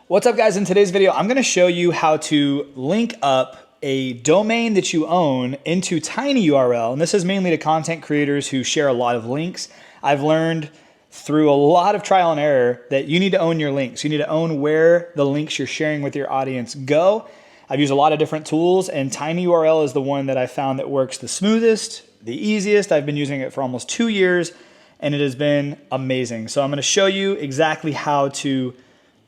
What's up, guys? In today's video, I'm going to show you how to link up a domain that you own into tinyURL. And this is mainly to content creators who share a lot of links. I've learned through a lot of trial and error that you need to own your links. You need to own where the links you're sharing with your audience go. I've used a lot of different tools, and tinyURL is the one that I found that works the smoothest, the easiest. I've been using it for almost 2 years, and it has been amazing. So I'm going to show you exactly how to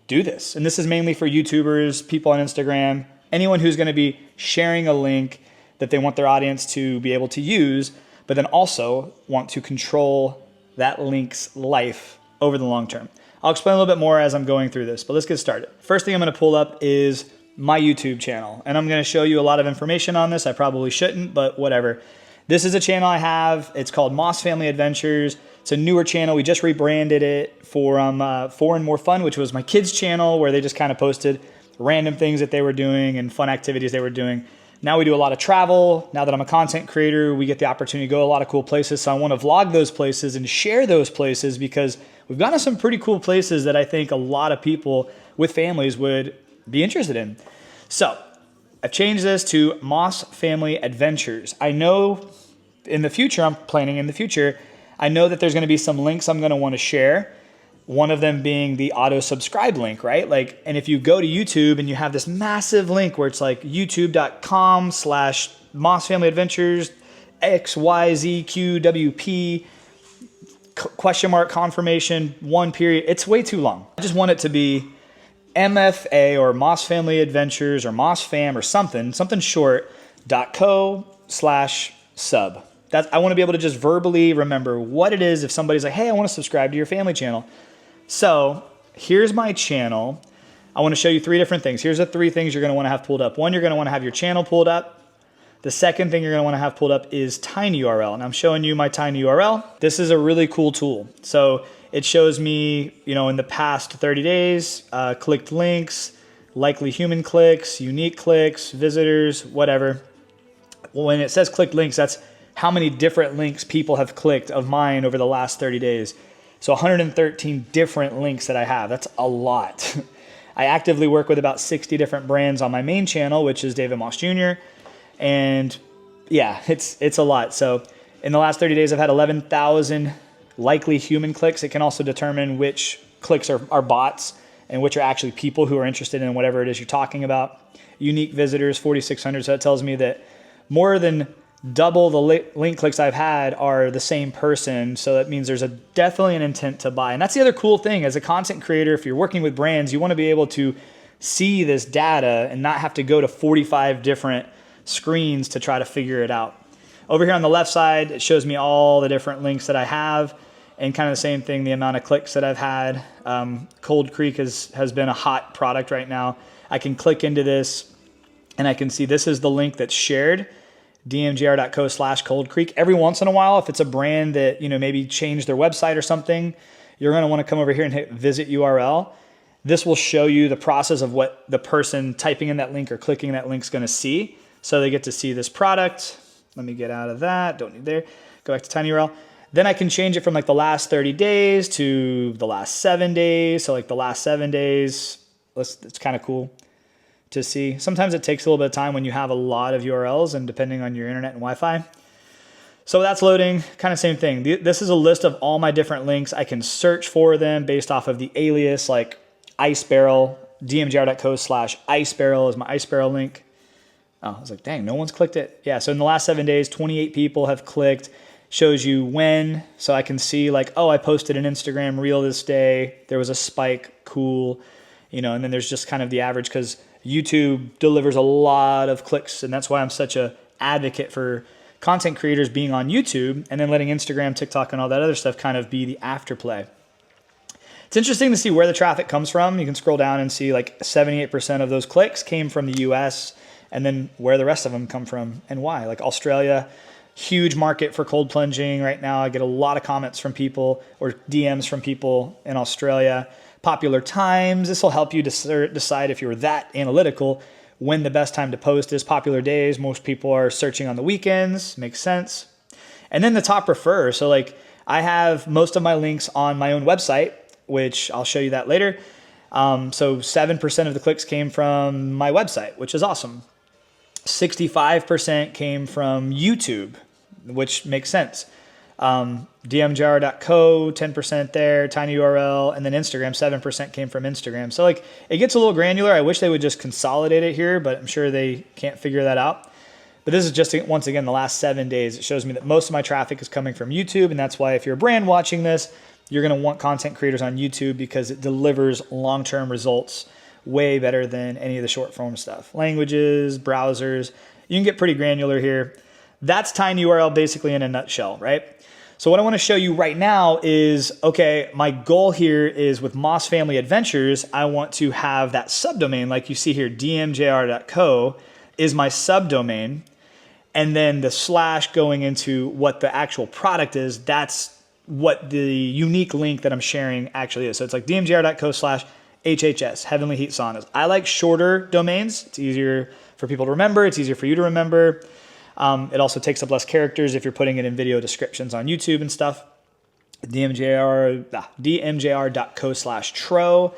do this. And this is mainly for YouTubers, people on Instagram, anyone who's going to be sharing a link that they want their audience to be able to use, but then also want to control that link's life over the long term. I'll explain a little bit more as I'm going through this, but let's get started. First thing I'm going to pull up is my YouTube channel, and I'm going to show you a lot of information on this. I probably shouldn't, but whatever. This is a channel I have. It's called Moss Family Adventures. It's a newer channel. We just rebranded it for and More Fun, which was my kids' channel, where they just kind of posted random things that they were doing and fun activities they were doing. Now we do a lot of travel. Now that I'm a content creator, we get the opportunity to go a lot of cool places. So I want to vlog those places and share those places, because we've gone to some pretty cool places that I think a lot of people with families would be interested in. So I've changed this to Moss Family Adventures. I know in the future, I'm planning in the future, I know that there's going to be some links I'm going to want to share. One of them being the auto subscribe link, right? Like, and if you go to YouTube and you have this massive link where it's like youtube.com/Moss Family Adventures XYZQWP question mark confirmation 1 period, it's way too long. I just want it to be MFA or Moss Family Adventures or Moss Fam or something short .co/sub. I want to be able to just verbally remember what it is if somebody's like, hey, I want to subscribe to your family channel. So here's my channel. I want to show you 3 different things. Here's the 3 things you're going to want to have pulled up. One, you're going to want to have your channel pulled up. The second thing you're going to want to have pulled up is tinyURL. And I'm showing you my tinyURL. This is a really cool tool. So it shows me, in the past 30 days, clicked links, likely human clicks, unique clicks, visitors, whatever. When it says clicked links, that's how many different links people have clicked of mine over the last 30 days. So 113 different links that I have. That's a lot. I actively work with about 60 different brands on my main channel, which is David Moss Jr. And yeah, it's a lot. So in the last 30 days, I've had 11,000 likely human clicks. It can also determine which clicks are bots and which are actually people who are interested in whatever it is you're talking about. Unique visitors, 4,600. So that tells me that more than double the link clicks I've had are the same person. So that means there's definitely an intent to buy. And that's the other cool thing. As a content creator, if you're working with brands, you want to be able to see this data and not have to go to 45 different screens to try to figure it out. Over here on the left side, it shows me all the different links that I have, and kind of the same thing, the amount of clicks that I've had. Cold Creek has been a hot product right now. I can click into this and I can see this is the link that's shared, dmgr.co/Cold Creek. Every once in a while, if it's a brand that, maybe changed their website or something, you're going to want to come over here and hit visit URL. This will show you the process of what the person typing in that link or clicking that link is going to see. So they get to see this product. Let me get out of that. Don't need there. Go back to tinyURL. Then I can change it from like the last 30 days to the last 7 days. So like the last 7 days, it's kind of cool to see. Sometimes it takes a little bit of time when you have a lot of URLs and depending on your internet and Wi-Fi. So that's loading, kind of same thing. This is a list of all my different links. I can search for them based off of the alias, like Ice Barrel, dmgr.co/Ice Barrel is my Ice Barrel link. Oh, I was like, dang, no one's clicked it. Yeah, so in the last 7 days, 28 people have clicked. Shows you when, so I can see like, oh, I posted an Instagram reel this day. There was a spike, cool. And then there's just kind of the average, because YouTube delivers a lot of clicks, and that's why I'm such a advocate for content creators being on YouTube and then letting Instagram, TikTok, and all that other stuff kind of be the afterplay. It's interesting to see where the traffic comes from. You can scroll down and see like 78% of those clicks came from the US, and then where the rest of them come from and why. Like Australia, huge market for cold plunging right now. I get a lot of comments from people or DMs from people in Australia. Popular times, this will help you decide if you're that analytical when the best time to post is. Popular days, most people are searching on the weekends, makes sense. And then the top refer. So like I have most of my links on my own website, which I'll show you that later. So 7% of the clicks came from my website, which is awesome. 65% came from YouTube, which makes sense. DMJR.co, 10% there, tinyurl, and then Instagram, 7% came from Instagram. So like it gets a little granular. I wish they would just consolidate it here, but I'm sure they can't figure that out. But this is just, once again, the last 7 days. It shows me that most of my traffic is coming from YouTube. And that's why if you're a brand watching this, you're going to want content creators on YouTube because it delivers long-term results way better than any of the short form stuff. Languages, browsers, you can get pretty granular here. That's tinyurl basically in a nutshell, right? So what I want to show you right now is, okay, my goal here is with Moss Family Adventures, I want to have that subdomain like you see here, dmjr.co is my subdomain. And then the slash going into what the actual product is, that's what the unique link that I'm sharing actually is. So it's like dmjr.co/HHS, Heavenly Heat Saunas. I like shorter domains. It's easier for people to remember. It's easier for you to remember. It also takes up less characters if you're putting it in video descriptions on YouTube and stuff. dmjr.co/tro.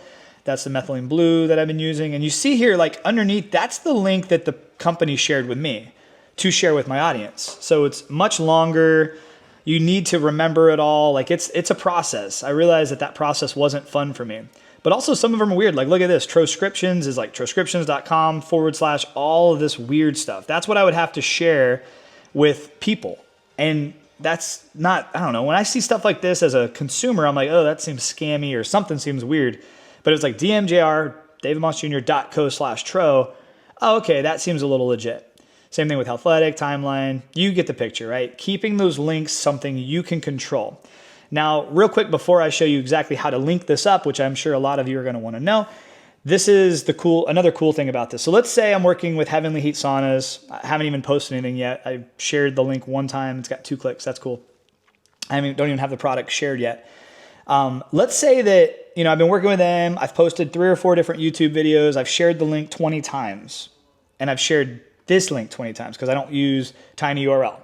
That's the methylene blue that I've been using. And you see here, like underneath, that's the link that the company shared with me to share with my audience. So it's much longer. You need to remember it all. Like it's a process. I realized that process wasn't fun for me. But also some of them are weird. Like look at this, Troscriptions is like troscriptions.com/ all of this weird stuff. That's what I would have to share with people. And that's not, I don't know. When I see stuff like this as a consumer, I'm like, oh, that seems scammy or something seems weird. But it's like DMJR, DavidMossJr.co/tro. Oh, okay, that seems a little legit. Same thing with Healthletic, Timeline. You get the picture, right? Keeping those links something you can control. Now, real quick, before I show you exactly how to link this up, which I'm sure a lot of you are going to want to know, this is another cool thing about this. So let's say I'm working with Heavenly Heat Saunas. I haven't even posted anything yet. I shared the link one time. It's got 2 clicks. That's cool. Don't even have the product shared yet. Let's say that, I've been working with them. I've posted 3 or 4 different YouTube videos. I've shared the link 20 times. And I've shared this link 20 times because I don't use tinyurl.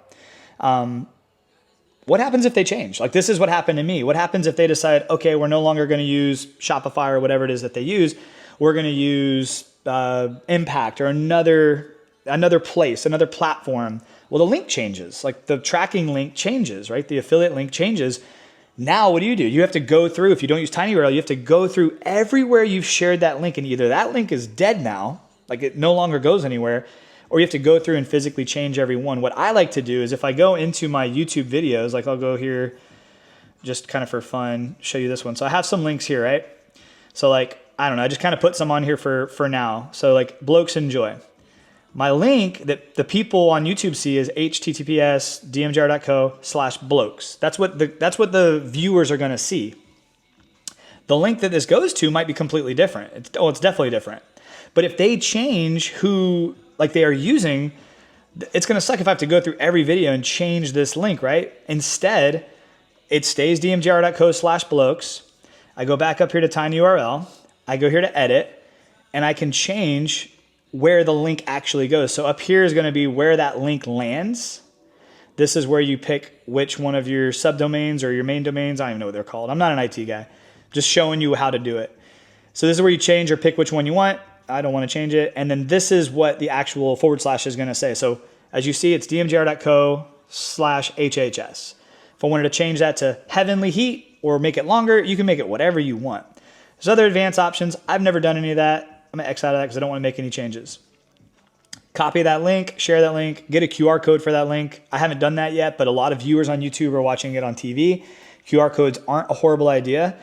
What happens if they change? Like this is what happened to me. What happens if they decide, okay, we're no longer going to use Shopify or whatever it is that they use. We're going to use Impact or another place, another platform. Well, the link changes. Like the tracking link changes, right? The affiliate link changes. Now, what do? You have to go through, if you don't use tinyurl, you have to go through everywhere you've shared that link. And either that link is dead now, like it no longer goes anywhere, or you have to go through and physically change every one. What I like to do is if I go into my YouTube videos, like I'll go here just kind of for fun, show you this one. So I have some links here, right? So like, I don't know, I just kind of put some on here for now. So like Blokes Enjoy. My link that the people on YouTube see is https dmjr.co/blokes. That's what the viewers are going to see. The link that this goes to might be completely different. It's definitely different. But if they change who they are using, it's going to suck if I have to go through every video and change this link, right? Instead, it stays dmjr.co/blokes. I go back up here to tinyurl. I go here to edit, and I can change where the link actually goes. So up here is going to be where that link lands. This is where you pick which one of your subdomains or your main domains. I don't even know what they're called. I'm not an IT guy. Just showing you how to do it. So this is where you change or pick which one you want. I don't want to change it. And then this is what the actual / is going to say. So as you see, it's dmjr.co/HHS. If I wanted to change that to Heavenly Heat or make it longer, you can make it whatever you want. There's other advanced options. I've never done any of that. I'm going to X out of that because I don't want to make any changes. Copy that link, share that link, get a QR code for that link. I haven't done that yet, but a lot of viewers on YouTube are watching it on TV. QR codes aren't a horrible idea.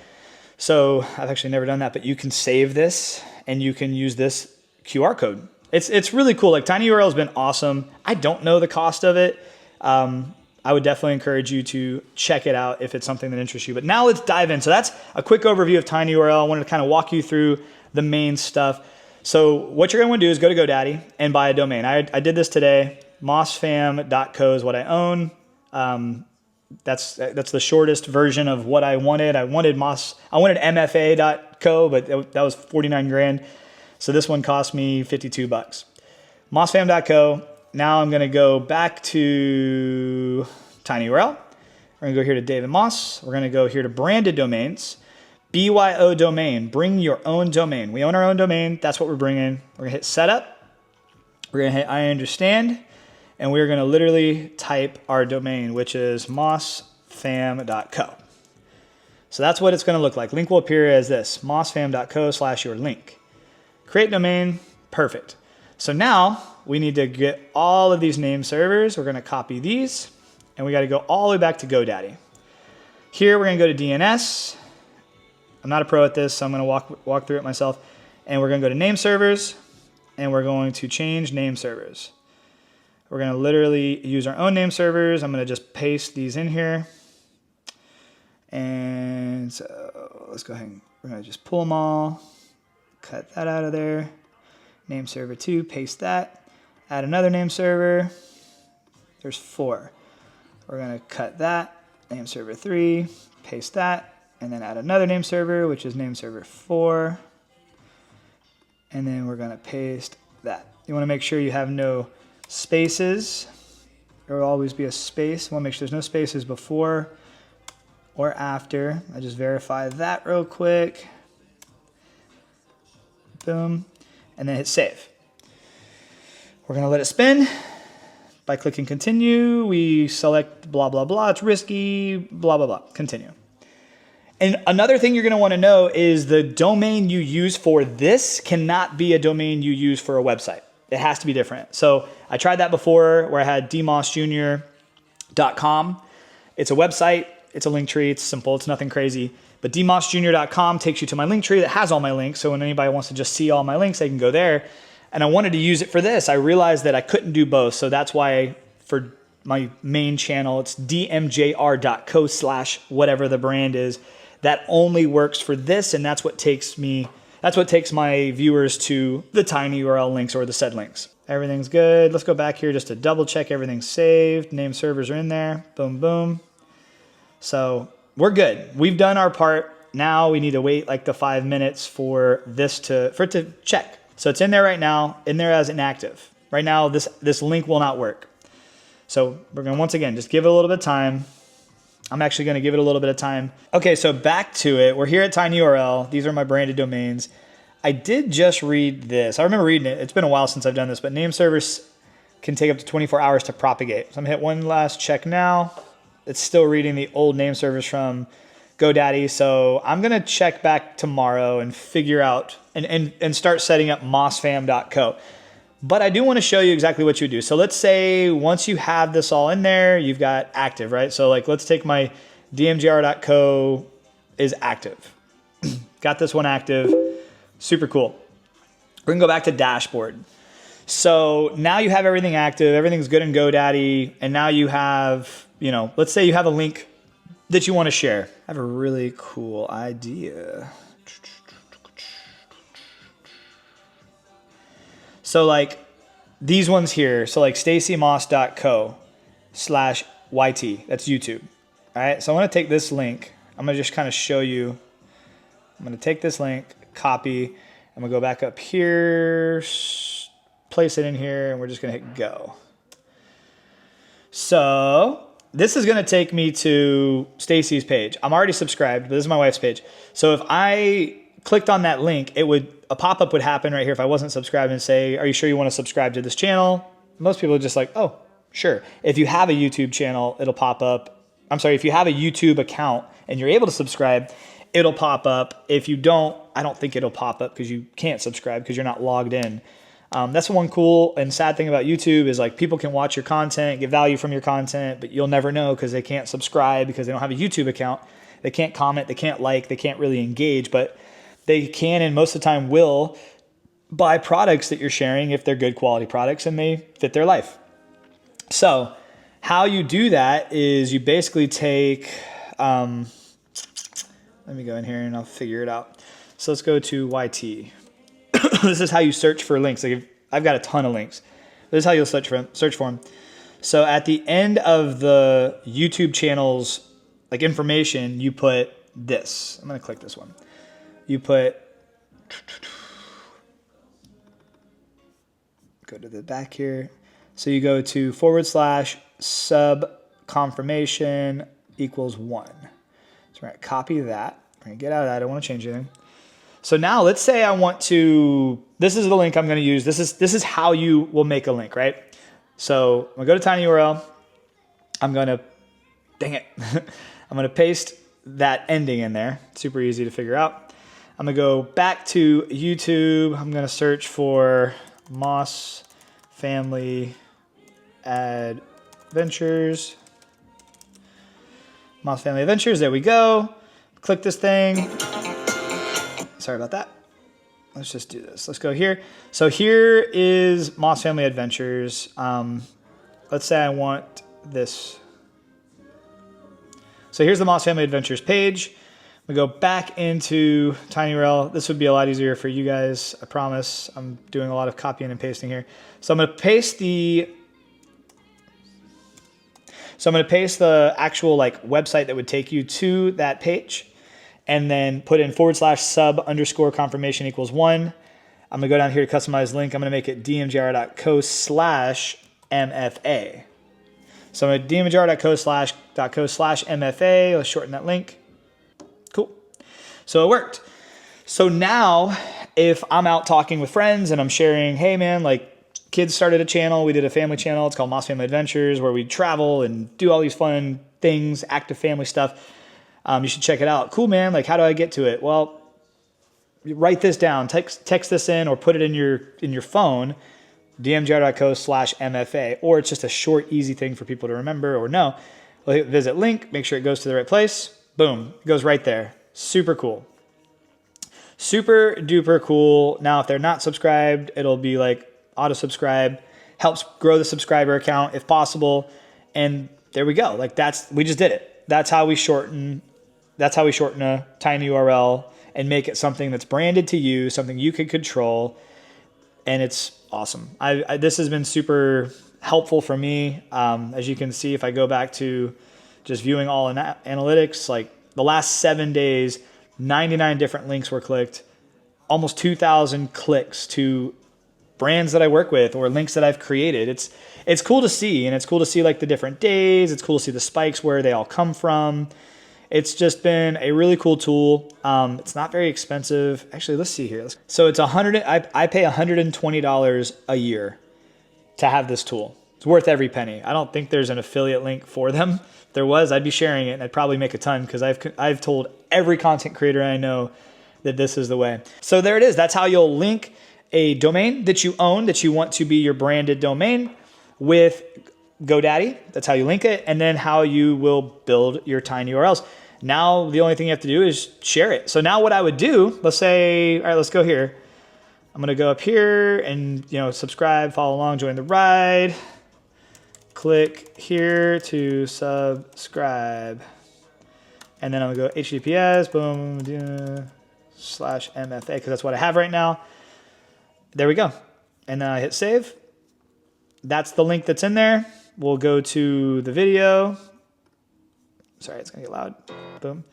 So I've actually never done that, but you can save this and you can use this QR code. It's really cool. Like tinyurl has been awesome. I don't know the cost of it. I would definitely encourage you to check it out if it's something that interests you. But now let's dive in. So that's a quick overview of tinyurl. I wanted to kind of walk you through the main stuff. So what you're going to want to do is go to GoDaddy and buy a domain. I did this today. mossfam.co is what I own. That's the shortest version of what I wanted. I wanted mfa.co, but that was 49 grand. So this one cost me $52. mossfam.co. Now I'm going to go back to tinyurl. We're going to go here to David Moss. We're going to go here to branded domains. BYO domain, bring your own domain. We own our own domain. That's what we're bringing. We're gonna hit setup. We're gonna hit I understand. And we're gonna literally type our domain, which is mossfam.co. So that's what it's gonna look like. Link will appear as this, mossfam.co/your link. Create domain, perfect. So now we need to get all of these name servers. We're gonna copy these and we gotta go all the way back to GoDaddy. Here we're gonna go to DNS. I'm not a pro at this, so I'm gonna walk through it myself. And we're gonna go to name servers and we're going to change name servers. We're gonna literally use our own name servers. I'm gonna just paste these in here. And so let's go ahead and we're gonna just pull them all, cut that out of there. Name server 2, paste that. Add another name server. There's 4. We're gonna cut that. Name server 3, paste that. And then add another name server, which is name server 4. And then we're gonna paste that. You wanna make sure you have no spaces. There will always be a space. You wanna make sure there's no spaces before or after. I just verify that real quick. Boom. And then hit save. We're gonna let it spin. By clicking continue, we select blah, blah, blah. It's risky, blah, blah, blah. Continue. And another thing you're gonna wanna know is the domain you use for this cannot be a domain you use for a website. It has to be different. So I tried that before where I had dmossjr.com. It's a website, it's a link tree, it's simple, it's nothing crazy. But dmossjr.com takes you to my link tree that has all my links. So when anybody wants to just see all my links, they can go there. And I wanted to use it for this. I realized that I couldn't do both. So that's why for my main channel, it's dmjr.co/whatever the brand is. That only works for this, and that's what takes my viewers to the tiny URL links or the said links. Everything's good. Let's go back here just to double check everything's saved. Name servers are in there. Boom, boom. So we're good. We've done our part. Now we need to wait like the 5 minutes for it to check. So it's in there right now, in there as inactive. Right now, this link will not work. So we're gonna, once again, just give it a little bit of time. I'm actually gonna give it a little bit of time. Okay, so back to it. We're here at tinyURL. These are my branded domains. I did just read this. I remember reading it. It's been a while since I've done this, but name servers can take up to 24 hours to propagate. So I'm gonna hit one last check now. It's still reading the old name servers from GoDaddy. So I'm gonna check back tomorrow and figure out and start setting up mossfam.co. But I do want to show you exactly what you do. So let's say once you have this all in there, you've got active, right? So like, let's take my dmjr.co is active. Got this one active, super cool. We're gonna go back to dashboard. So now you have everything active, everything's good in GoDaddy, and now you have, let's say you have a link that you want to share. I have a really cool idea. So like these ones here, so like stacymoss.co/YT, that's YouTube. All right, so I want to take this link. I'm gonna just kind of show you. I'm gonna take this link, copy, I'm gonna go back up here, place it in here, and we're just gonna hit go. So this is gonna take me to Stacy's page. I'm already subscribed, but this is my wife's page. So if I clicked on that link, a pop-up would happen right here if I wasn't subscribed and say, are you sure you want to subscribe to this channel? Most people are just like, oh, sure. If you have a YouTube channel, it'll pop up. I'm sorry, if you have a YouTube account and you're able to subscribe, it'll pop up. If you don't, I don't think it'll pop up because you can't subscribe because you're not logged in. That's the one cool and sad thing about YouTube is like people can watch your content, get value from your content, but you'll never know because they can't subscribe because they don't have a YouTube account. They can't comment, they can't like, they can't really engage, but they can and most of the time will buy products that you're sharing if they're good quality products and they fit their life. So how you do that is you basically take, let me go in here and I'll figure it out. So let's go to YT. This is how you search for links. Like I've got a ton of links. This is how you'll search for them. So at the end of the YouTube channel's like information, you put this. I'm gonna click this one. You put, go to the back here. So you go to /sub confirmation =1. So we're gonna copy that. We're All right, get out of that. I don't want to change anything. So now let's say I want to, this is the link I'm going to use. This is how you will make a link, right? So I'm going to go to tinyurl. I'm going to, dang it. I'm going to paste that ending in there. Super easy to figure out. I'm going to go back to YouTube. I'm going to search for Moss Family Adventures. Moss Family Adventures. There we go. Click this thing. Sorry about that. Let's just do this. Let's go here. So here is Moss Family Adventures. Let's say I want this. So here's the Moss Family Adventures page. We go back into tinyurl. This would be a lot easier for you guys. I promise. I'm doing a lot of copying and pasting here. So I'm going to paste the actual like website that would take you to that page, and then put in /sub_confirmation=1. I'm gonna go down here to customize link. I'm gonna make it dmgr.co/MFA. So I'm at dmgr.co/MFA. Let's shorten that link. Cool. So it worked. So now if I'm out talking with friends and I'm sharing, hey man, like kids started a channel. We did a family channel. It's called Moss Family Adventures, where we travel and do all these fun things, active family stuff. You should check it out. Cool, man. Like, how do I get to it? Well, write this down, text this in, or put it in your phone, dmgr.co/MFA, or it's just a short, easy thing for people to remember or know. Visit link, make sure it goes to the right place. Boom, it goes right there. Super cool. Super duper cool. Now, if they're not subscribed, it'll be like auto subscribe, helps grow the subscriber account if possible. And there we go. Like we just did it. That's how we shorten a tiny URL and make it something that's branded to you, something you can control. And it's awesome. This has been super helpful for me. As you can see, if I go back to just viewing all analytics, like the last 7 days, 99 different links were clicked, almost 2,000 clicks to brands that I work with or links that I've created. It's cool to see, and it's cool to see like the different days. It's cool to see the spikes, where they all come from. It's just been a really cool tool. It's not very expensive. Actually, let's see here. So it's I pay $120 a year to have this tool. It's worth every penny. I don't think there's an affiliate link for them. If there was, I'd be sharing it, and I'd probably make a ton, because I've told every content creator I know that this is the way. So there it is. That's how you'll link a domain that you own, that you want to be your branded domain, with GoDaddy. That's how you link it, and then how you will build your tiny URLs. Now the only thing you have to do is share it. So now what I would do, let's say, all right, let's go here. I'm gonna go up here and subscribe, follow along, join the ride. Click here to subscribe, and then I'm gonna go HTTPS, boom, /MFA, because that's what I have right now. There we go. And then I hit save. That's the link that's in there. We'll go to the video. Sorry, it's gonna get loud. Boom.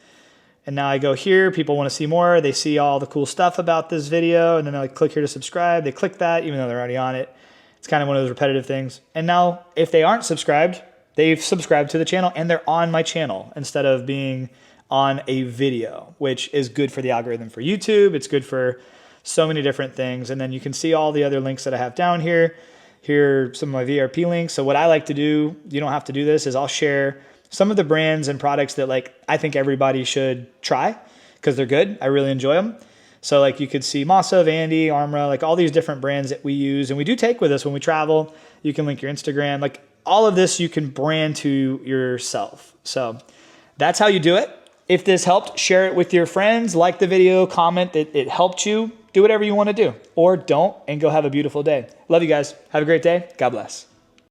And now I go here. People want to see more. They see all the cool stuff about this video, and then they click here to subscribe. They click that even though they're already on it. It's kind of one of those repetitive things. And now if they aren't subscribed, they've subscribed to the channel and they're on my channel instead of being on a video, which is good for the algorithm for YouTube. It's good for so many different things. And then you can see all the other links that I have down here. Here are some of my VRP links. So what I like to do, you don't have to do this, is I'll share some of the brands and products that I think everybody should try because they're good. I really enjoy them. So you could see Mossa, Vandy, Armra, all these different brands that we use and we do take with us when we travel. You can link your Instagram, all of this you can brand to yourself. So that's how you do it. If this helped, share it with your friends, like the video, comment that it helped you. Do whatever you want to do, or don't, and go have a beautiful day. Love you guys. Have a great day. God bless.